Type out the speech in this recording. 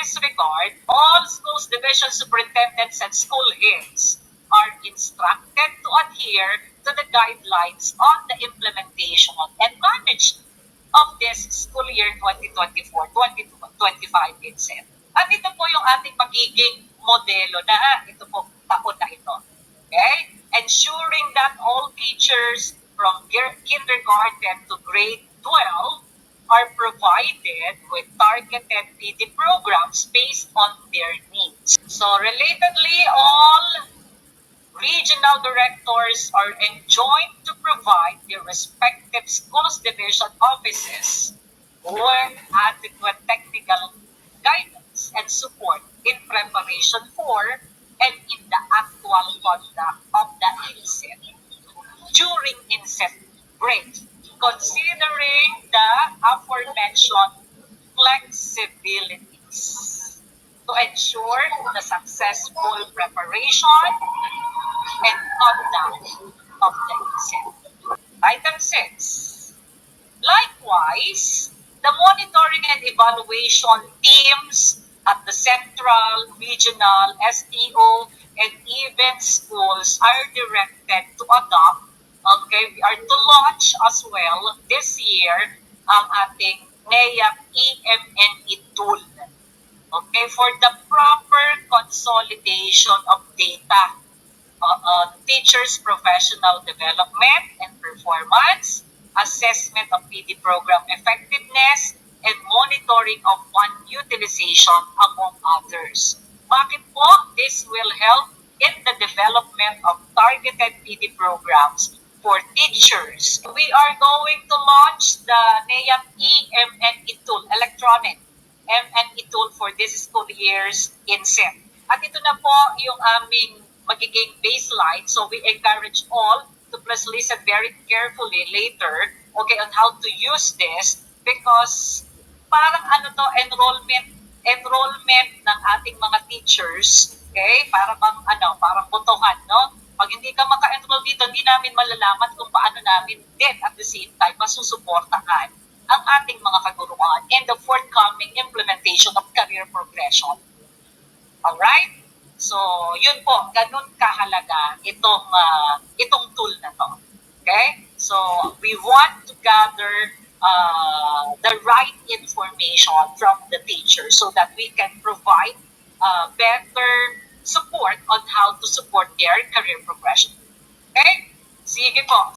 this regard, all schools division superintendents and school heads are instructed to adhere to the guidelines on the implementation and management of this school year 2024-2025 itself. At ito po yung ating magiging modelo na ito po taon na ito. Okay? Ensuring that all teachers from kindergarten to grade 12 are provided with targeted PD programs based on their needs. So relatedly, all regional directors are enjoined to provide their respective schools division offices with adequate technical guidance and support in preparation for and in the actual conduct of the inset during inset break, considering the aforementioned flexibilities to ensure the successful preparation and conduct of the inset. Item 6. Likewise, the monitoring and evaluation teams at the central, regional, STO, and even schools are directed to adopt, we are to launch as well this year ang ating NEAP EMNE tool. Okay, for the proper consolidation of data on teachers' professional development and performance, assessment of PD program effectiveness, and monitoring of fund utilization, among others. Bakit po? This will help in the development of targeted PD programs for teachers. We are going to launch the NEAP EMNE tool, electronic MNE tool for this school year's inset. At ito na po yung aming magiging baseline. So we encourage all to please listen very carefully later, okay, on how to use this, because parang enrollment ng ating mga teachers, okay? Para bang parang botohan, no? Pag hindi ka maka-enroll dito, hindi namin malalaman kung paano namin din at the same time masusuportahan ang ating mga kaguruan in the forthcoming implementation of career progression. Alright? So, yun po, ganun kahalaga itong tool na to. Okay? So, we want to gather the right information from the teacher so that we can provide better support on how to support their career progression. Okay? Sige po.